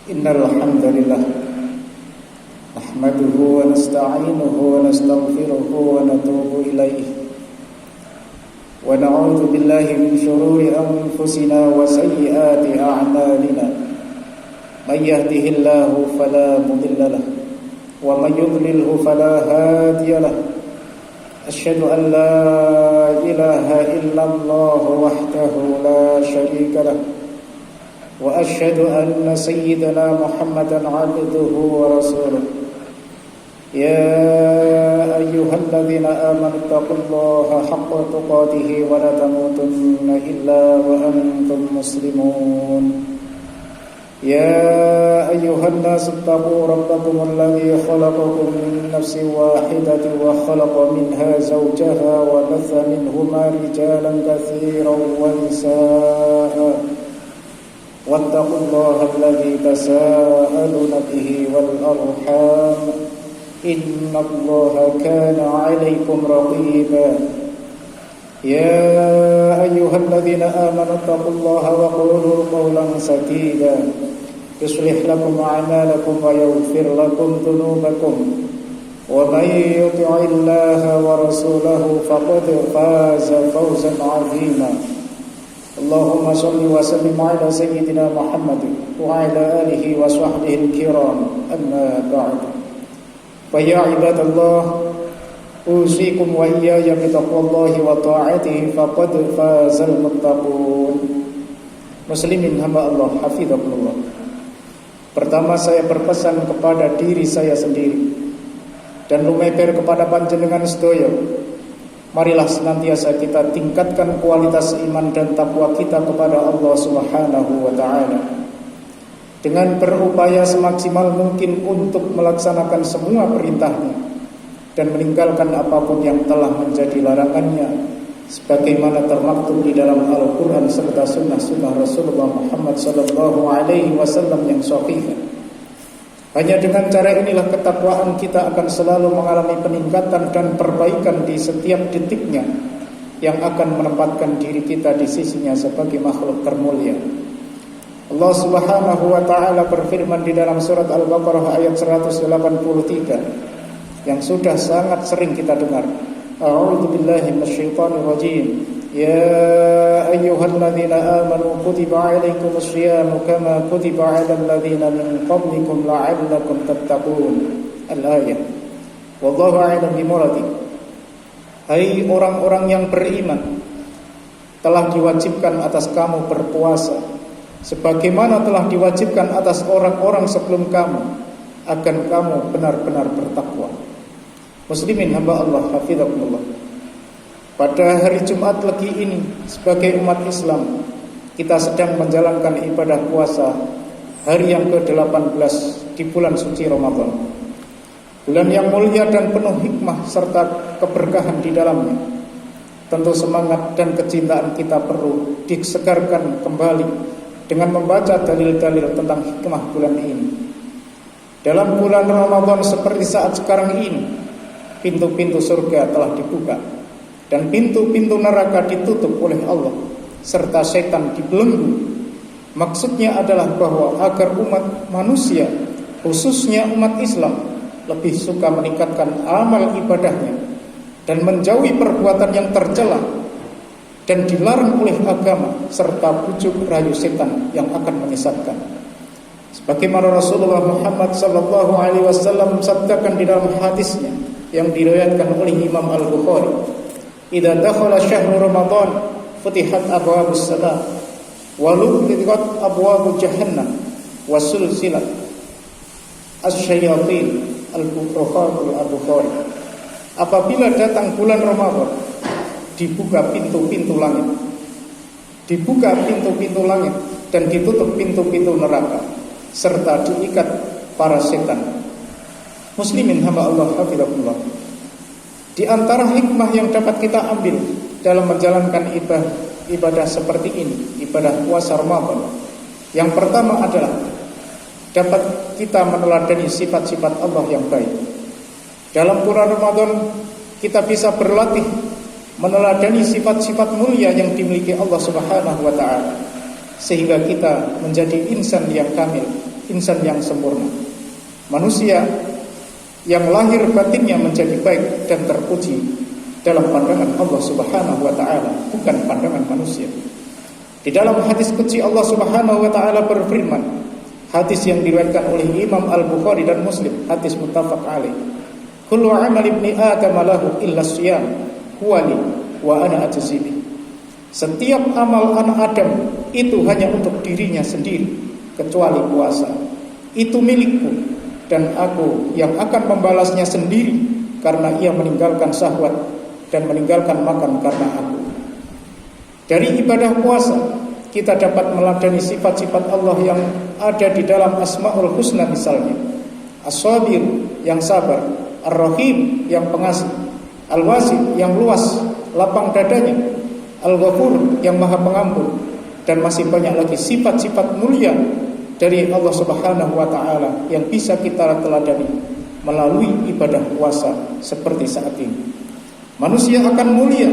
Innal hamdalillah nahmaduhu wa nasta'inuhu wa nastaghfiruhu wa natubu ilayh wa na'udzu billahi min shururi anfusina wa sayyiati a'malina may yahdihillahu fala mudilla lahu wa may yudlilhu fala hadiya lahu asyhadu an la ilaha illallah wahdahu la syarika lahu wa asyhadu anna sayyidana Muhammadan 'abduhu wa rasuluh ya ayyuhalladzina amanu taqullaha haqqa tuqatih wa la tamutunna illa wa antum muslimun ya ayyuhan nasu taqu rabbakum alladzi khalaqakum min nafsin wahidatin wa khalaqa minha zawjaha wa batha minhuma rijalan katsiran wa nisaa'a واتقوا الله الذي تساءلون به والأرحام إن الله كان عليكم رقيبا يا أيها الذين آمنوا اتقوا الله وقولوا قولا سديدا يصلح لكم أعمالكم ويغفر لكم ذنوبكم ومن يطع الله ورسوله فقد فاز فوزا عظيما Allahumma salli wa sallim ala sayyidina Muhammad wa ala alihi wa sahbihi al-kiram amma ba'd. Fa ya ibadallah usikum wa iyaya bi taqwallahi wa ta'atihi faqad fazal muttaqun. Muslimin hamba Allah hafizakumullah. Pertama saya berpesan kepada diri saya sendiri dan lumeper kepada panjenengan sedaya. Marilah senantiasa kita tingkatkan kualitas iman dan takwa kita kepada Allah Subhanahu wa ta'ala dengan berupaya semaksimal mungkin untuk melaksanakan semua perintahnya dan meninggalkan apapun yang telah menjadi larangannya sebagaimana termaktub di dalam Al-Quran serta sunnah-sunnah Rasulullah Muhammad sallallahu alaihi wasallam yang sahih. Hanya dengan cara inilah ketakwaan kita akan selalu mengalami peningkatan dan perbaikan di setiap detiknya yang akan menempatkan diri kita di sisinya sebagai makhluk termulia. Allah Subhanahu wa ta'ala berfirman di dalam surat Al-Baqarah ayat 183 yang sudah sangat sering kita dengar. A'udzu billahi minasyaitonir rajim. Ya ayyuhalladzina amanu kutiba 'alaikumus syiyamu kama kutiba 'alal ladzina min qablikum la'allakum tattaqun. Al-ayah. Wallahu a'lam bimuradi. Hai orang-orang yang beriman, telah diwajibkan atas kamu berpuasa sebagaimana telah diwajibkan atas orang-orang sebelum kamu agar kamu benar-benar bertakwa. Muslimin hamba Allah hafizakumullah. Pada hari Jumat Legi ini sebagai umat Islam kita sedang menjalankan ibadah puasa hari yang ke-18 di bulan suci Ramadan. Bulan yang mulia dan penuh hikmah serta keberkahan di dalamnya. Tentu semangat dan kecintaan kita perlu disegarkan kembali dengan membaca dalil-dalil tentang hikmah bulan ini. Dalam bulan Ramadan seperti saat sekarang ini, pintu-pintu surga telah dibuka dan pintu-pintu neraka ditutup oleh Allah serta setan dibelenggu. Maksudnya adalah bahwa agar umat manusia, khususnya umat Islam, lebih suka meningkatkan amal ibadahnya dan menjauhi perbuatan yang tercela dan dilarang oleh agama serta bujuk rayu setan yang akan menyesatkan. Sebagaimana Rasulullah Muhammad sallallahu alaihi wasallam sabdakan di dalam hadisnya yang diriwayatkan oleh Imam Al-Bukhari, idza dakhala syahrul Ramadan futihat abwabus samaa wa lughiyat abwabu jahannam wa sulsilat asy-syayatin Al-Bukhari. Apabila datang bulan Ramadan, dibuka pintu-pintu langit, dibuka pintu-pintu langit dan ditutup pintu-pintu neraka serta diikat para setan. Muslimin hamba Allah hafizakumullah. Di antara hikmah yang dapat kita ambil dalam menjalankan ibadah seperti ini, ibadah puasa Ramadan, yang pertama adalah dapat kita meneladani sifat-sifat Allah yang baik. Dalam bulan Ramadan kita bisa berlatih meneladani sifat-sifat mulia yang dimiliki Allah Subhanahu wa taala, sehingga kita menjadi insan yang kamil, insan yang sempurna, manusia yang lahir batinnya menjadi baik dan terpuji dalam pandangan Allah Subhanahu wa taala, bukan pandangan manusia. Di dalam hadis qudsi Allah Subhanahu wa taala berfirman, hadis yang diriwayatkan oleh Imam Al-Bukhari dan Muslim, hadis muttafaq alaih, kullu amali ibni adam lahu illa siyam huwa li wa ana ajzi bi. Setiap amal anak Adam itu hanya untuk dirinya sendiri kecuali puasa. Itu milikku dan aku yang akan membalasnya sendiri, karena ia meninggalkan syahwat dan meninggalkan makan karena aku. Dari ibadah puasa kita dapat meladani sifat-sifat Allah yang ada di dalam Asmaul Husna, misalnya As-Sabir yang sabar, Ar-Rahim yang pengasih, Al-Wasi yang luas lapang dadanya, Al-Ghafur yang maha pengampun, dan masih banyak lagi sifat-sifat mulia dari Allah Subhanahu wa taala yang bisa kita teladani melalui ibadah puasa seperti saat ini. Manusia akan mulia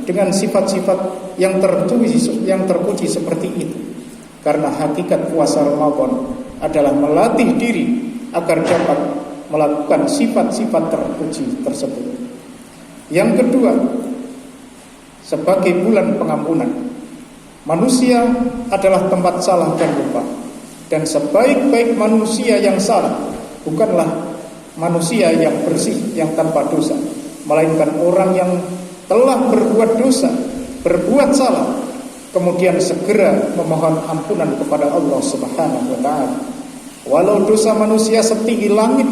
dengan sifat-sifat yang terpuji seperti itu, karena hakikat puasa Ramadan adalah melatih diri agar dapat melakukan sifat-sifat terpuji tersebut. Yang kedua, sebagai bulan pengampunan. Manusia adalah tempat salah dan lupa, dan sebaik-baik manusia yang salah bukanlah manusia yang bersih, yang tanpa dosa, melainkan orang yang telah berbuat dosa, berbuat salah, kemudian segera memohon ampunan kepada Allah Subhanahu wa taala. Walau dosa manusia setinggi langit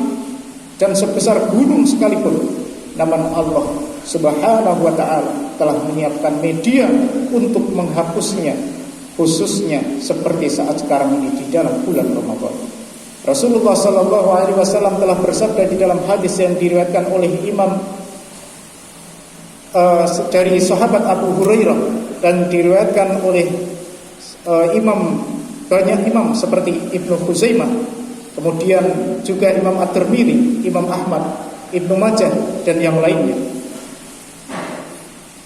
dan sebesar gunung sekalipun, namun Allah Subhanahu wa taala telah menyiapkan media untuk menghapusnya, khususnya seperti saat sekarang ini di dalam bulan Ramadan. Rasulullah sallallahu alaihi wasallam telah bersabda di dalam hadis yang diriwayatkan oleh Imam dari sahabat Abu Hurairah dan diriwayatkan oleh banyak imam seperti Ibnu Khuzaimah, kemudian juga Imam At-Tirmidzi, Imam Ahmad, Ibnu Majah dan yang lainnya.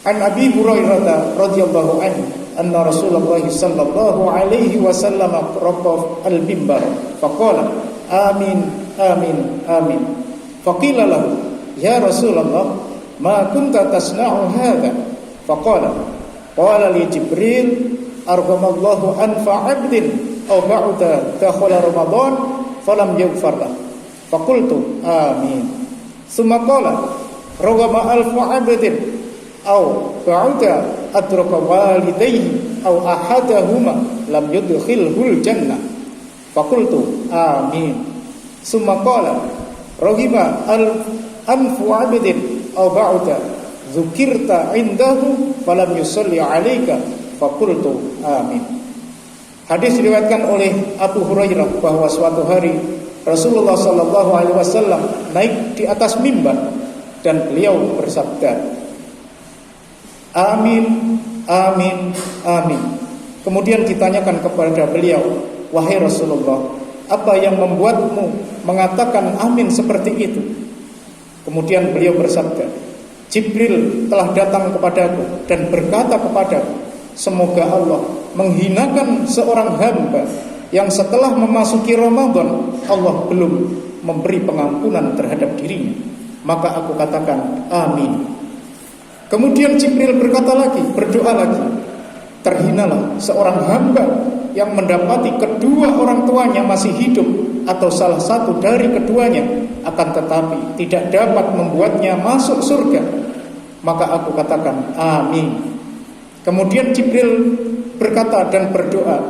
An Abi Hurairah radhiyallahu anhu anna Rasulullah sallallahu alaihi wasallam raqa al-mimbar faqala amin amin amin. Faqila lahu ya Rasulullah ma kunta tasna'u hadha? Faqala qala li Jibril arhamallahu anfa 'abdin aw ba'da dakhala Ramadan falam yaghfar lahu. Faqultu amin. Summa qala ragama alfu 'abdin aw ba'da adraka walidayhi aw ahadahuma lam yudkhilhul jannah. Faqultu amin. Summa qala ragima anfu 'abdin aw ba'da dzukirta indahu falam yusalli 'alaika. Faqultu amin. Hadis diriwayatkan oleh Abu Hurairah bahwa suatu hari Rasulullah sallallahu alaihi wasallam naik di atas mimbar dan beliau bersabda, amin, amin, amin. Kemudian ditanyakan kepada beliau, wahai Rasulullah, apa yang membuatmu mengatakan amin seperti itu? Kemudian beliau bersabda, Jibril telah datang kepadaku dan berkata kepadaku, semoga Allah menghinakan seorang hamba yang setelah memasuki Ramadan Allah belum memberi pengampunan terhadap dirinya. Maka aku katakan amin. Kemudian Jibril berkata lagi, berdoa lagi, terhinalah seorang hamba yang mendapati kedua orang tuanya masih hidup atau salah satu dari keduanya, akan tetapi tidak dapat membuatnya masuk surga. Maka aku katakan amin. Kemudian Jibril berkata dan berdoa,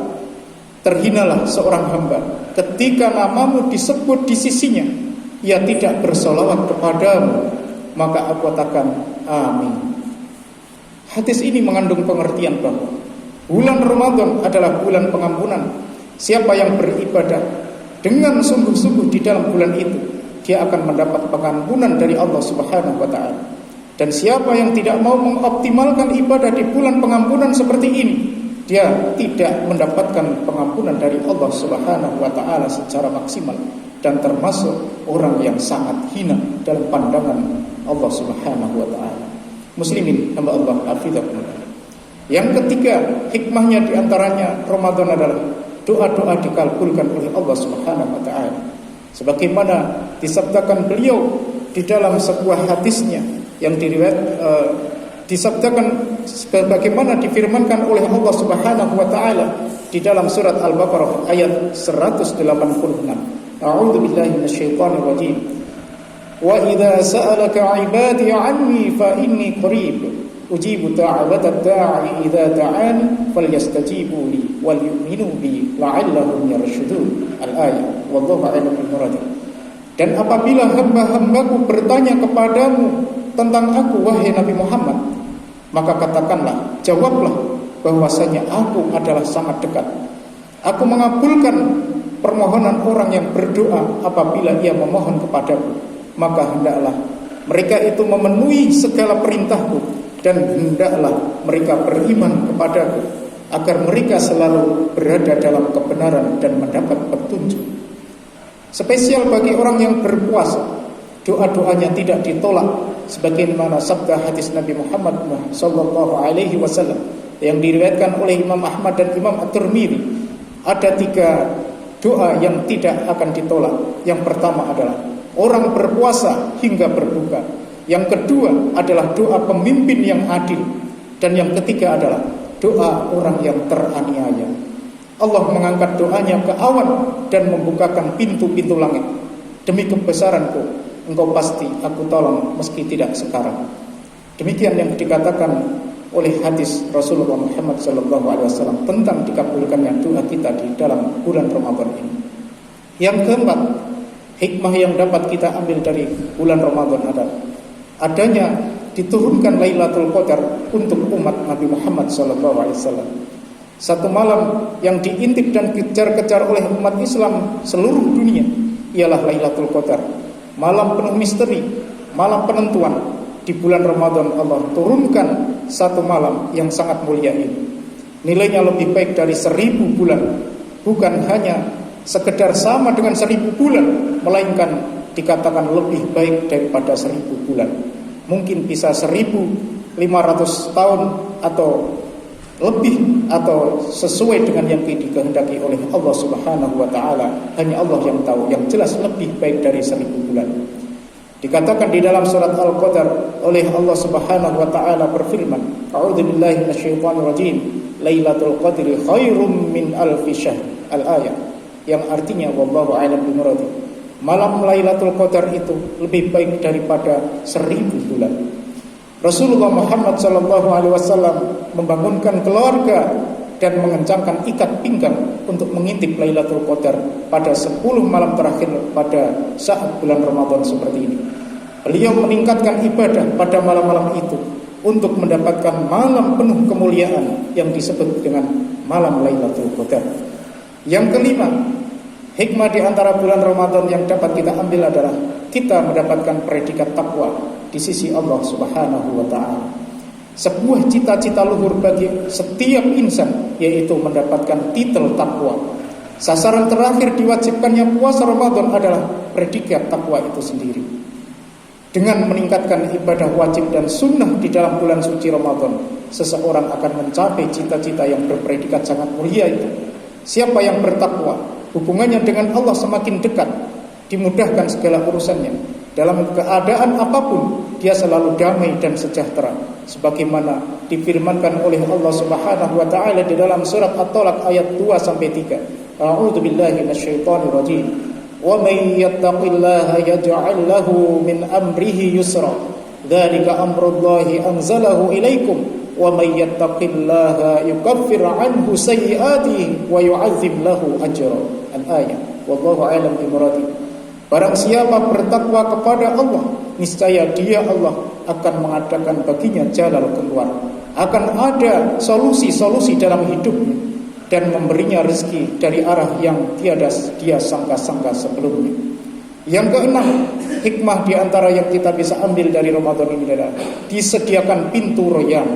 terhinalah seorang hamba ketika namamu disebut di sisinya, ia tidak bersolawat kepadamu. Maka aku katakan amin. Hadis ini mengandung pengertian bahwa bulan Ramadan adalah bulan pengampunan. Siapa yang beribadah dengan sungguh-sungguh di dalam bulan itu, dia akan mendapat pengampunan dari Allah Subhanahu wa taala. Dan siapa yang tidak mau mengoptimalkan ibadah di bulan pengampunan seperti ini, dia tidak mendapatkan pengampunan dari Allah Subhanahu wa taala secara maksimal, dan termasuk orang yang sangat hina dalam pandangan Allah Subhanahu wa taala. muslimin hamba Allah hafizakumullah. Yang ketiga, hikmahnya diantaranya Ramadan adalah doa-doa dikabulkan oleh Allah Subhanahu wa taala. Sebagaimana disabdakan beliau di dalam sebuah hadisnya yang disabdakan sebagaimana difirmankan oleh Allah Subhanahu wa taala di dalam surat Al-Baqarah ayat 186. A'udzu billahi minasyaitonir rajim. Wa idza sa'alaka 'ibadi 'anni fa inni qarib ujibu da'watad da'i idza da'ani falyastajibu li wal yu'minu bi la'allahum yarshudun. Al-ayat. Wallahu a'lam bishawab. Dan apabila hamba-hambaku bertanya kepadamu tentang aku wahai Nabi Muhammad, maka katakanlah, jawablah bahwasanya aku adalah sangat dekat. Aku mengabulkan permohonan orang yang berdoa apabila ia memohon kepadaku. Maka hendaklah mereka itu memenuhi segala perintahku, dan hendaklah mereka beriman kepadaku, agar mereka selalu berada dalam kebenaran dan mendapat petunjuk. Spesial bagi orang yang berpuasa, doa-doanya tidak ditolak, sebagaimana sabda hadis Nabi Muhammad sallallahu alaihi wasallam yang diriwayatkan oleh Imam Ahmad dan Imam At-Tirmidzi. Ada 3 doa yang tidak akan ditolak. Yang pertama adalah orang berpuasa hingga berbuka. Yang kedua adalah doa pemimpin yang adil. Dan yang ketiga adalah doa orang yang teraniaya. Allah mengangkat doanya ke awan dan membukakan pintu-pintu langit. Demi kebesaranku, engkau pasti aku tolong meski tidak sekarang. Demikian yang dikatakan oleh hadis Rasulullah Muhammad SAW tentang dikabulkannya doa kita di dalam bulan Ramadan ini. Yang keempat, hikmah yang dapat kita ambil dari bulan Ramadan adalah adanya diturunkan Lailatul Qadar untuk umat Nabi Muhammad SAW. Satu malam yang diintip dan kejar-kejar oleh umat Islam seluruh dunia ialah Lailatul Qadar. Malam penuh misteri, malam penentuan. Di bulan Ramadan Allah turunkan satu malam yang sangat mulia ini. Nilainya lebih baik dari 1000 bulan. Bukan hanya sekedar sama dengan 1000 bulan, melainkan dikatakan lebih baik daripada 1000 bulan. Mungkin bisa 1500 tahun atau lebih, atau sesuai dengan yang dikehendaki oleh Allah Subhanahu wa taala. Hanya Allah yang tahu. Yang jelas lebih baik dari 1000 bulan. Dikatakan di dalam surat Al-Qadar oleh Allah Subhanahu wa taala berfirman, A'udzu billahi minasyaitonir rajim. Lailatul Qadri khairum min alfi syahr. Al-ayat. Yang artinya wallahu a'lam bimurad. Malam Lailatul Qadar itu lebih baik daripada 1000 bulan. Rasulullah Muhammad SAW membangunkan keluarga dan mengencangkan ikat pinggang untuk mengintip Lailatul Qadar pada 10 malam terakhir pada saat bulan Ramadan seperti ini. Beliau meningkatkan ibadah pada malam-malam itu untuk mendapatkan malam penuh kemuliaan yang disebut dengan malam Lailatul Qadar. Yang kelima, hikmah di antara bulan Ramadan yang dapat kita ambil adalah kita mendapatkan predikat takwa di sisi Allah Subhanahu wa taala. Sebuah cita-cita luhur bagi setiap insan, yaitu mendapatkan titel takwa. Sasaran terakhir diwajibkannya puasa Ramadan adalah predikat takwa itu sendiri. Dengan meningkatkan ibadah wajib dan sunnah di dalam bulan suci Ramadan, seseorang akan mencapai cita-cita yang berpredikat sangat mulia itu. Siapa yang bertakwa, hubungannya dengan Allah semakin dekat, dimudahkan segala urusannya. Dalam keadaan apapun, dia selalu damai dan sejahtera. Sebagaimana difirmankan oleh Allah Subhanahu wa taala di dalam surat At-Talaq ayat 2-3. A'udzu billahi minasyaitonir rajim. Wa may yattaqillaha yaj'al lahu min amrihi yusra. Dzalika amrullahi anzalahu ilaikum. Wa may yattaqillaha yukaffir 'anhu sayyi'atihi wa yu'adzim lahu ajra. Al-ayat. Wallahu a'lam bimurad. Barang siapa bertakwa kepada Allah, niscaya dia Allah akan mengadakan baginya jalan keluar. Akan ada solusi-solusi dalam hidupnya dan memberinya rezeki dari arah yang tiada dia sangka-sangka sebelumnya. Yang keenam, hikmah di antara yang kita bisa ambil dari Ramadan ini adalah disediakan pintu royan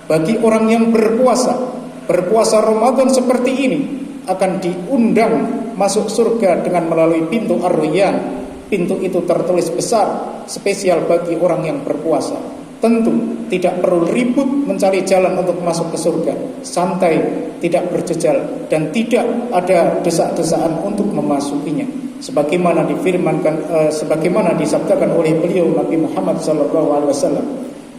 bagi orang yang berpuasa. Berpuasa Ramadan seperti ini akan diundang masuk surga dengan melalui pintu Ar-Rayyan. Pintu itu tertulis besar, spesial bagi orang yang berpuasa. tentu tidak perlu ribut mencari jalan untuk masuk ke surga. Santai, tidak berjejal, dan tidak ada desak-desakan untuk memasukinya. Sebagaimana difirmankan, sebagaimana disabdakan oleh beliau Nabi Muhammad SAW,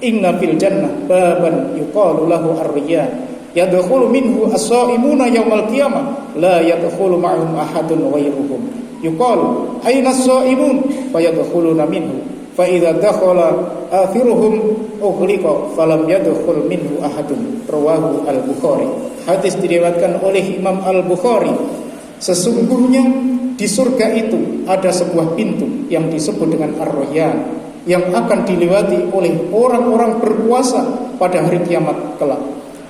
"Inna fil jannah baban yuqalu lahu ar-riyyan, yadkhulu minhu as-sha'imuna yaumal qiyamah, la yadkhulu ma'ahum ahadun ghairuhum. Yuqalu ayna as-sha'imun fayadkhuluna minhu, fa idza dakhala akhiruhum ughliqa falam yadkhul minhu ahadun." Rawahu Al-Bukhari. Hadis diriwayatkan oleh Imam Al-Bukhari. Sesungguhnya di surga itu ada sebuah pintu yang disebut dengan Ar-Rayyan, yang akan dilewati oleh orang-orang berpuasa pada hari kiamat kelak.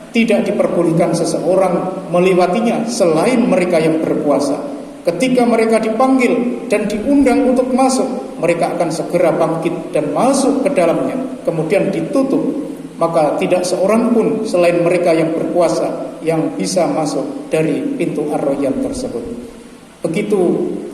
Tidak diperbolehkan seseorang melewatinya selain mereka yang berpuasa. Ketika mereka dipanggil dan diundang untuk masuk, mereka akan segera bangkit dan masuk ke dalamnya, kemudian ditutup. Maka tidak seorang pun selain mereka yang berpuasa yang bisa masuk dari pintu Ar-Rayyan tersebut. Begitu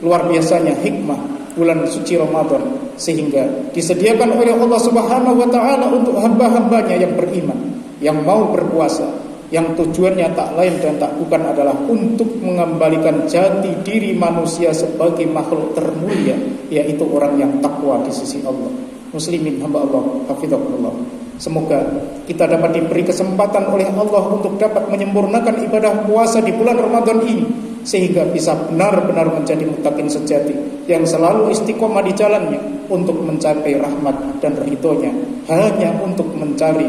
luar biasanya hikmah bulan suci Ramadan, sehingga disediakan oleh Allah Subhanahu wa taala untuk hamba-hambanya yang beriman, yang mau berpuasa, yang tujuannya tak lain dan tak bukan adalah untuk mengembalikan jati diri manusia sebagai makhluk termulia, yaitu orang yang takwa di sisi Allah. Muslimin hamba Allah, hafizahullah. Semoga kita dapat diberi kesempatan oleh Allah untuk dapat menyempurnakan ibadah puasa di bulan Ramadan ini, sehingga bisa benar-benar menjadi muttaqin sejati yang selalu istiqomah di jalannya untuk mencapai rahmat dan ridhonya, hanya untuk mencari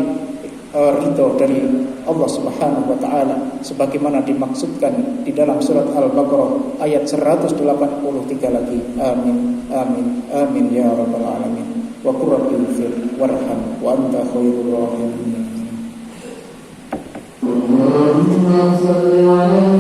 ridho dari Allah Subhanahu wa taala, sebagaimana dimaksudkan di dalam surat Al-Baqarah ayat 183 lagi. Amin amin amin ya rabbal alamin. Wa qur rabbighfir warham wa anta khairur rahimin. Allahumma shalli ala